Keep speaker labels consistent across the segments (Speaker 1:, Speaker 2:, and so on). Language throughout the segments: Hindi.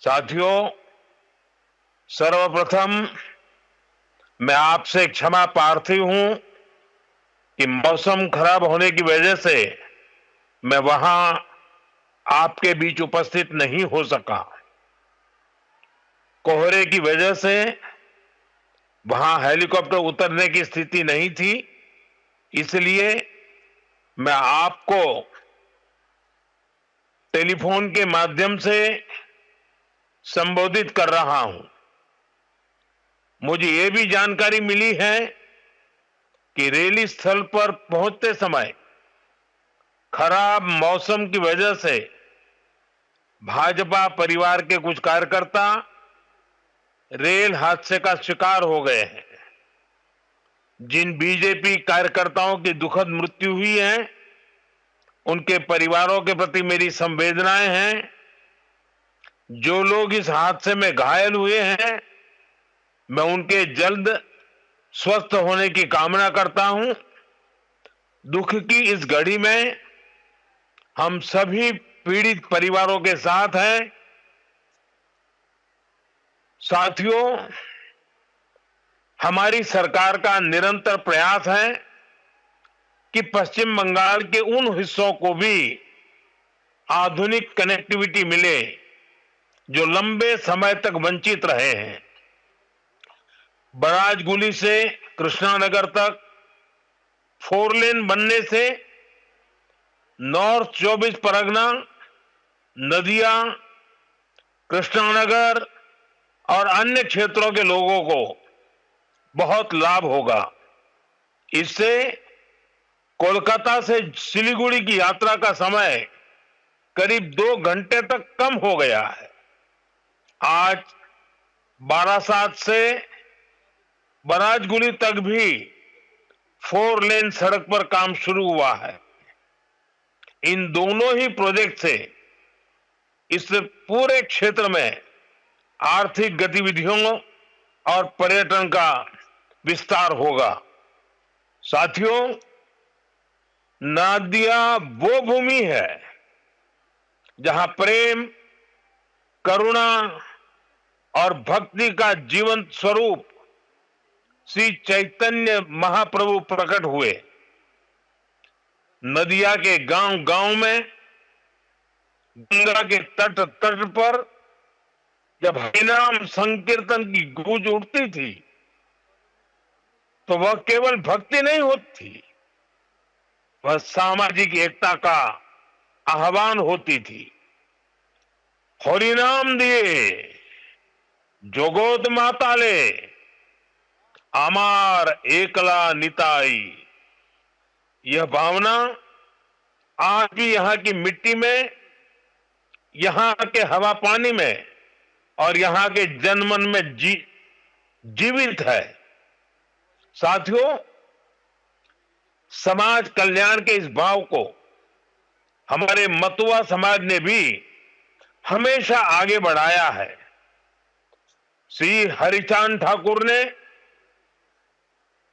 Speaker 1: साथियों, सर्वप्रथम मैं आपसे क्षमा प्रार्थी हूं कि मौसम खराब होने की वजह से मैं वहां आपके बीच उपस्थित नहीं हो सका। कोहरे की वजह से वहां हेलीकॉप्टर उतरने की स्थिति नहीं थी, इसलिए मैं आपको टेलीफोन के माध्यम से संबोधित कर रहा हूं। मुझे ये भी जानकारी मिली है कि रैली स्थल पर पहुंचते समय खराब मौसम की वजह से भाजपा परिवार के कुछ कार्यकर्ता रेल हादसे का शिकार हो गए हैं। जिन बीजेपी कार्यकर्ताओं की दुखद मृत्यु हुई है, उनके परिवारों के प्रति मेरी संवेदनाएं हैं। जो लोग इस हादसे में घायल हुए हैं, मैं उनके जल्द स्वस्थ होने की कामना करता हूं। दुख की इस घड़ी में हम सभी पीड़ित परिवारों के साथ हैं। साथियों, हमारी सरकार का निरंतर प्रयास है कि पश्चिम बंगाल के उन हिस्सों को भी आधुनिक कनेक्टिविटी मिले जो लंबे समय तक वंचित रहे हैं। बराजगुली से कृष्णानगर तक 4 लेन बनने से नॉर्थ 24 परगना, नदिया, कृष्णानगर और अन्य क्षेत्रों के लोगों को बहुत लाभ होगा। इससे कोलकाता से सिलीगुड़ी की यात्रा का समय करीब 2 घंटे तक कम हो गया है। आज बारासात से बराजगुली तक भी 4 लेन सड़क पर काम शुरू हुआ है। इन दोनों ही प्रोजेक्ट से इस पूरे क्षेत्र में आर्थिक गतिविधियों और पर्यटन का विस्तार होगा। साथियों, नदिया वो भूमि है जहां प्रेम, करुणा और भक्ति का जीवंत स्वरूप श्री चैतन्य महाप्रभु प्रकट हुए। नदिया के गांव गांव में, गंगा के तट तट पर जब हरिनाम संकीर्तन की गूंज उठती थी, तो वह केवल भक्ति नहीं होती, वह सामाजिक एकता का आह्वान होती थी। हरिनाम दिए जोगोत माताले, आमार एकला निताई। यह भावना आज भी यहां की मिट्टी में, यहां के हवा पानी में और यहां के जनमन में जीवित है। साथियों, समाज कल्याण के इस भाव को हमारे मतुआ समाज ने भी हमेशा आगे बढ़ाया है। श्री हरिचांद ठाकुर ने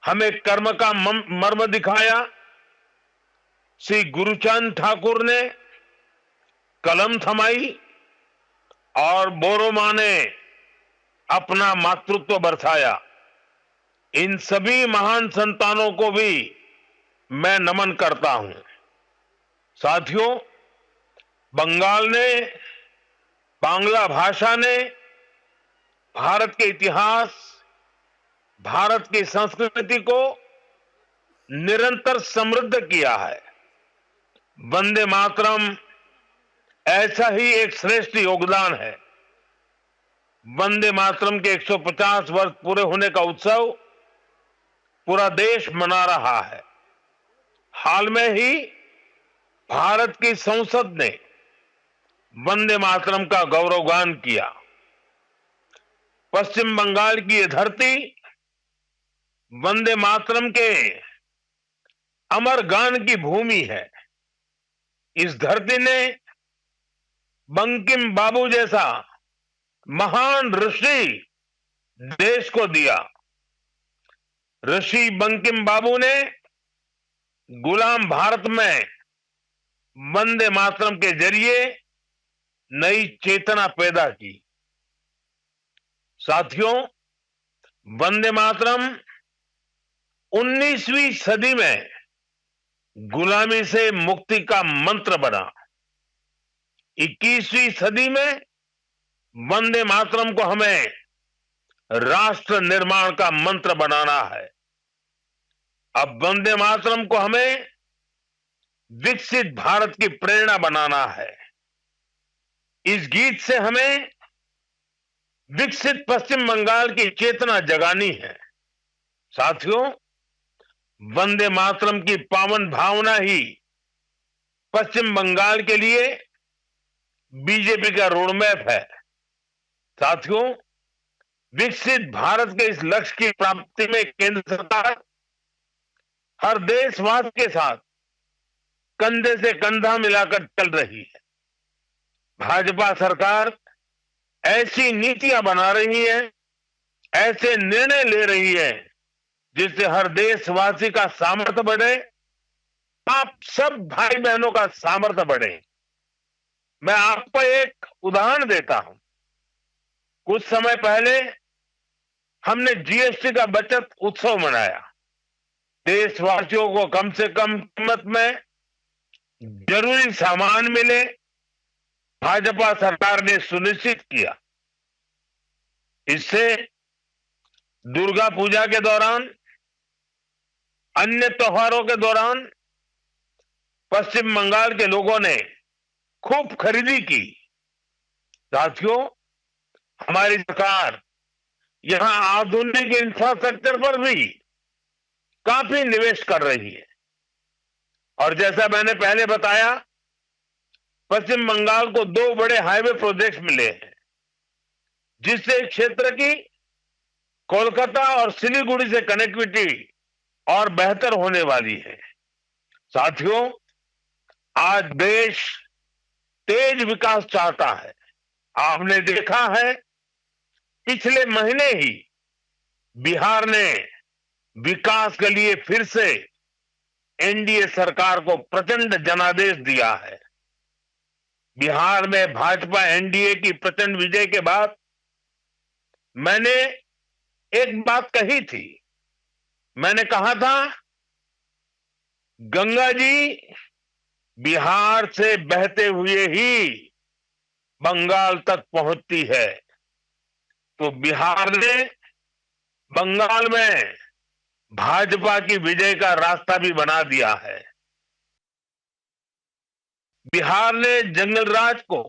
Speaker 1: हमें कर्म का मर्म दिखाया। श्री गुरुचांद ठाकुर ने कलम थमाई और बोरोमा ने अपना मातृत्व बरसाया। इन सभी महान संतानों को भी मैं नमन करता हूं। साथियों, बंगाल ने, बांग्ला भाषा ने भारत के इतिहास, भारत की संस्कृति को निरंतर समृद्ध किया है। वंदे मातरम ऐसा ही एक श्रेष्ठ योगदान है। वंदे मातरम के 150 वर्ष पूरे होने का उत्सव पूरा देश मना रहा है। हाल में ही भारत की संसद ने वंदे मातरम का गौरवगान किया। पश्चिम बंगाल की यह धरती वंदे मातरम के अमर गान की भूमि है। इस धरती ने बंकिम बाबू जैसा महान ऋषि देश को दिया। ऋषि बंकिम बाबू ने गुलाम भारत में वंदे मातरम के जरिए नई चेतना पैदा की। साथियों, वंदे मातरम 19वीं सदी में गुलामी से मुक्ति का मंत्र बना। 21वीं सदी में वंदे मातरम को हमें राष्ट्र निर्माण का मंत्र बनाना है। अब वंदे मातरम को हमें विकसित भारत की प्रेरणा बनाना है। इस गीत से हमें विकसित पश्चिम बंगाल की चेतना जगानी है। साथियों, वंदे मातरम की पावन भावना ही पश्चिम बंगाल के लिए बीजेपी का रोडमैप है। साथियों, विकसित भारत के इस लक्ष्य की प्राप्ति में केंद्र सरकार हर देशवासी के साथ कंधे से कंधा मिलाकर चल रही है। भाजपा सरकार ऐसी नीतियां बना रही है, ऐसे निर्णय ले रही है जिससे हर देशवासी का सामर्थ्य बढ़े, आप सब भाई बहनों का सामर्थ्य बढ़े। मैं आपको एक उदाहरण देता हूं। कुछ समय पहले हमने जीएसटी का बचत उत्सव मनाया। देशवासियों को कम से कम कीमत में जरूरी सामान मिले, भाजपा सरकार ने सुनिश्चित किया। इससे दुर्गा पूजा के दौरान, अन्य त्योहारों के दौरान पश्चिम बंगाल के लोगों ने खूब खरीदी की। साथियों, हमारी सरकार यहां आधुनिक इंफ्रास्ट्रक्चर पर भी काफी निवेश कर रही है। और जैसा मैंने पहले बताया, पश्चिम बंगाल को 2 बड़े हाईवे प्रोजेक्ट्स मिले हैं, जिससे इस क्षेत्र की कोलकाता और सिलीगुड़ी से कनेक्टिविटी और बेहतर होने वाली है। साथियों, आज देश तेज विकास चाहता है। आपने देखा है, पिछले महीने ही बिहार ने विकास के लिए फिर से एनडीए सरकार को प्रचंड जनादेश दिया है। बिहार में भाजपा एनडीए की प्रचंड विजय के बाद मैंने एक बात कही थी। मैंने कहा था, गंगा जी बिहार से बहते हुए ही बंगाल तक पहुंचती है। तो बिहार ने बंगाल में भाजपा की विजय का रास्ता भी बना दिया है। बिहार ने जंगल राज को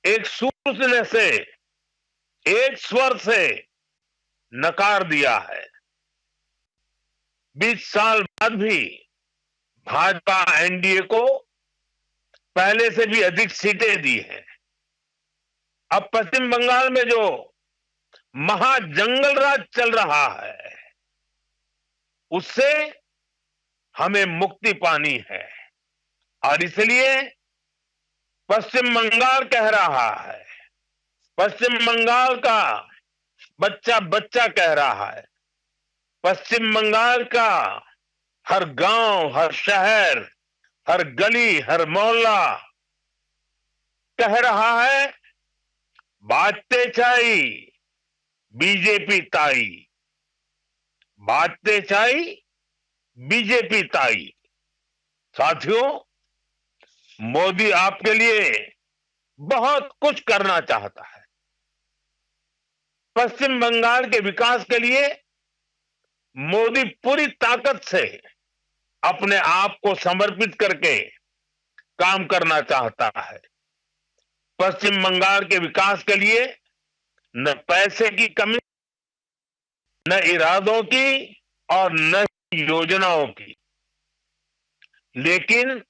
Speaker 1: एक सूत्र से, एक स्वर से नकार दिया है। 20 साल बाद भी भाजपा एनडीए को पहले से भी अधिक सीटें दी हैं। अब पश्चिम बंगाल में जो महाजंगल राज चल रहा है, उससे हमें मुक्ति पानी है। और इसलिए पश्चिम बंगाल कह रहा है, पश्चिम बंगाल का बच्चा बच्चा कह रहा है, पश्चिम बंगाल का हर गांव, हर शहर, हर गली, हर मोहल्ला कह रहा है, बाजते चाई बीजेपी ताई, बाजते चाई बीजेपी ताई। साथियों, मोदी आपके लिए बहुत कुछ करना चाहता है। पश्चिम बंगाल के विकास के लिए मोदी पूरी ताकत से अपने आप को समर्पित करके काम करना चाहता है। पश्चिम बंगाल के विकास के लिए न पैसे की कमी, न इरादों की और न योजनाओं की। लेकिन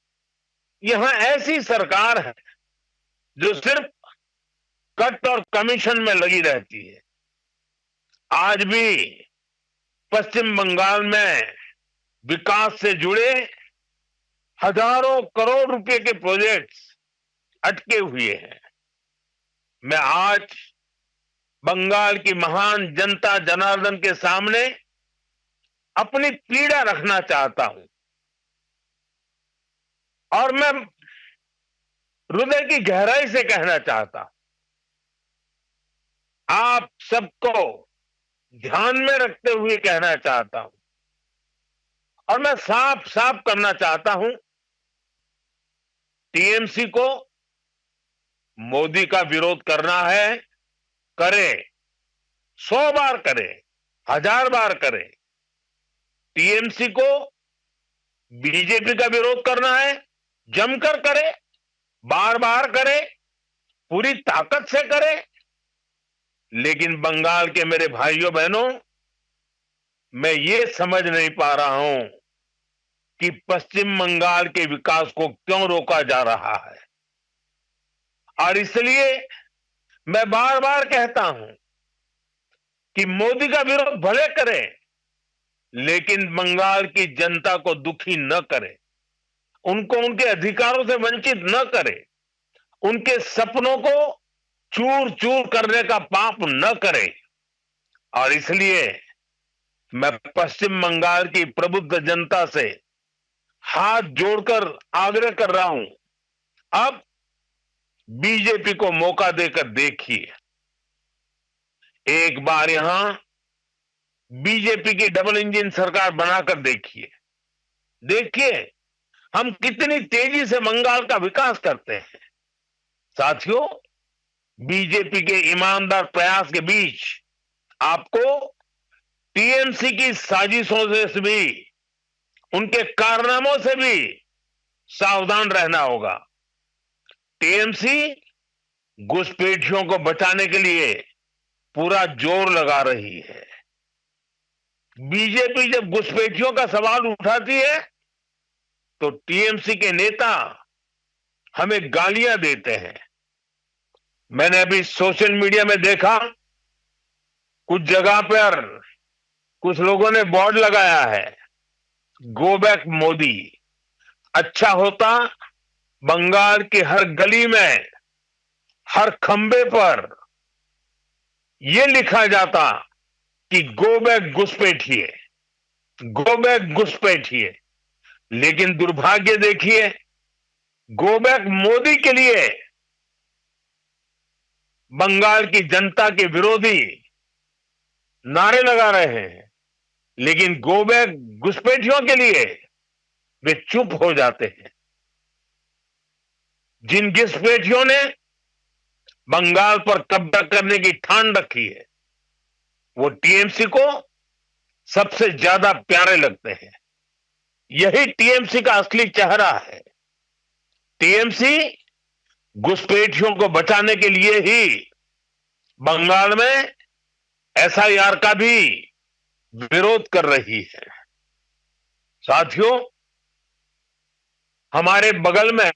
Speaker 1: यहां ऐसी सरकार है जो सिर्फ कट और कमीशन में लगी रहती है। आज भी पश्चिम बंगाल में विकास से जुड़े हजारों करोड़ रुपए के प्रोजेक्ट्स अटके हुए हैं। मैं आज बंगाल की महान जनता जनार्दन के सामने अपनी पीड़ा रखना चाहता हूं और मैं हृदय की गहराई से कहना चाहता हूं, आप सबको ध्यान में रखते हुए कहना चाहता हूं और मैं साफ साफ करना चाहता हूं, टीएमसी को मोदी का विरोध करना है, करे, 100 बार करे, 1000 बार करे। टीएमसी को बीजेपी का विरोध करना है, जमकर करे, बार बार करे, पूरी ताकत से करे। लेकिन बंगाल के मेरे भाइयों बहनों, मैं ये समझ नहीं पा रहा हूं कि पश्चिम बंगाल के विकास को क्यों रोका जा रहा है। और इसलिए मैं बार बार कहता हूं कि मोदी का विरोध भले करे, लेकिन बंगाल की जनता को दुखी न करे, उनको उनके अधिकारों से वंचित न करे, उनके सपनों को चूर चूर करने का पाप न करे। और इसलिए मैं पश्चिम बंगाल की प्रबुद्ध जनता से हाथ जोड़कर आग्रह कर रहा हूं, अब बीजेपी को मौका देकर देखिए। एक बार यहां बीजेपी की डबल इंजन सरकार बनाकर देखिए। देखिए हम कितनी तेजी से बंगाल का विकास करते हैं। साथियों, बीजेपी के ईमानदार प्रयास के बीच आपको टीएमसी की साजिशों से भी, उनके कारनामों से भी सावधान रहना होगा। टीएमसी घुसपैठियों को बचाने के लिए पूरा जोर लगा रही है। बीजेपी जब घुसपैठियों का सवाल उठाती है तो टीएमसी के नेता हमें गालियां देते हैं। मैंने अभी सोशल मीडिया में देखा, कुछ जगह पर कुछ लोगों ने बोर्ड लगाया है, गो बैक मोदी। अच्छा होता बंगाल की हर गली में, हर खंबे पर यह लिखा जाता कि गो बैक घुसपैठिए, गो बैक घुसपैठिए। लेकिन दुर्भाग्य देखिए, गो बैक मोदी के लिए बंगाल की जनता के विरोधी नारे लगा रहे हैं, लेकिन गो बैक घुसपैठियों के लिए वे चुप हो जाते हैं। जिन घुसपैठियों ने बंगाल पर कब्जा करने की ठान रखी है, वो टीएमसी को सबसे ज्यादा प्यारे लगते हैं। यही टीएमसी का असली चेहरा है। टीएमसी घुसपैठियों को बचाने के लिए ही बंगाल में एसआईआर का भी विरोध कर रही है। साथियों, हमारे बगल में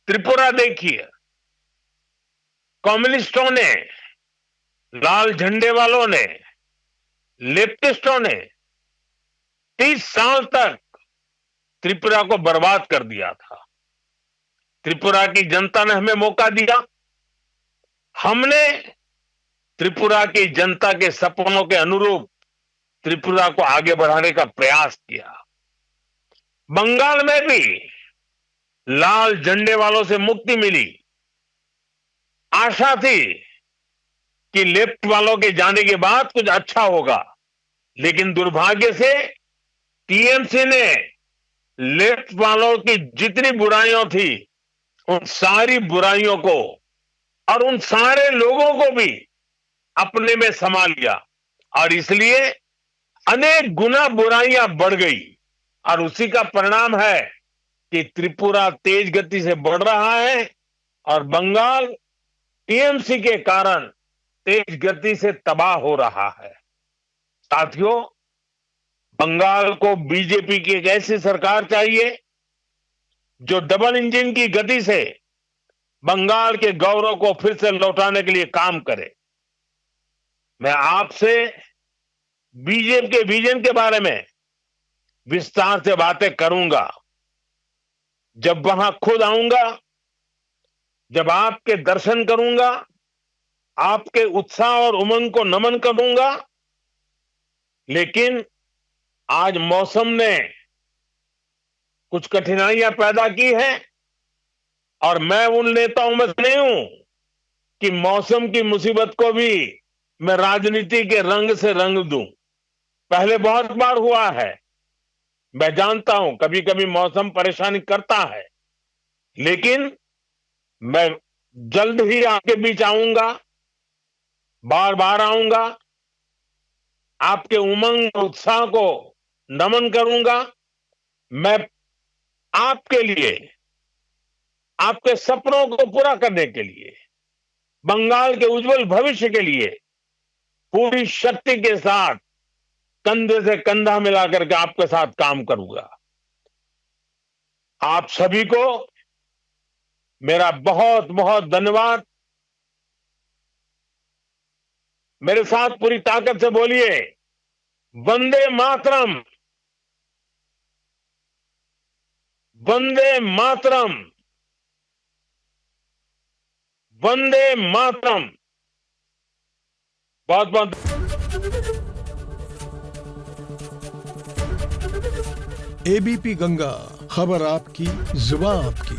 Speaker 1: त्रिपुरा देखिए, कम्युनिस्टों ने, लाल झंडे वालों ने, लेफ्टिस्टों ने 30 साल तक त्रिपुरा को बर्बाद कर दिया था। त्रिपुरा की जनता ने हमें मौका दिया, हमने त्रिपुरा की जनता के सपनों के अनुरूप त्रिपुरा को आगे बढ़ाने का प्रयास किया। बंगाल में भी लाल झंडे वालों से मुक्ति मिली। आशा थी कि लेफ्ट वालों के जाने के बाद कुछ अच्छा होगा, लेकिन दुर्भाग्य से टीएमसी ने लेफ्ट वालों की जितनी बुराइयां थी, उन सारी बुराइयों को और उन सारे लोगों को भी अपने में समा लिया, और इसलिए अनेक गुना बुराइयां बढ़ गई। और उसी का परिणाम है कि त्रिपुरा तेज गति से बढ़ रहा है और बंगाल टीएमसी के कारण तेज गति से तबाह हो रहा है। साथियों, बंगाल को बीजेपी की एक ऐसी सरकार चाहिए जो डबल इंजन की गति से बंगाल के गौरव को फिर से लौटाने के लिए काम करे। मैं आपसे बीजेपी के विजन के बारे में विस्तार से बातें करूंगा। जब वहां खुद आऊंगा, जब आपके दर्शन करूंगा, आपके उत्साह और उमंग को नमन करूंगा। लेकिन आज मौसम ने कुछ कठिनाइयां पैदा की हैं और मैं उन नेताओं में से नहीं हूं कि मौसम की मुसीबत को भी मैं राजनीति के रंग से रंग दूं। पहले बहुत बार हुआ है, मैं जानता हूं कभी कभी मौसम परेशानी करता है, लेकिन मैं जल्द ही आपके बीच आऊंगा, बार बार आऊंगा, आपके उमंग उत्साह को नमन करूंगा। मैं आपके लिए, आपके सपनों को पूरा करने के लिए, बंगाल के उज्जवल भविष्य के लिए पूरी शक्ति के साथ कंधे से कंधा मिलाकर के आपके साथ काम करूंगा। आप सभी को मेरा बहुत बहुत धन्यवाद। मेरे साथ पूरी ताकत से बोलिए, वंदे मातरम, वंदे मातरम, वंदे मातरम। बहुत बहुत
Speaker 2: एबीपी गंगा, खबर आपकी, जुबान आपकी।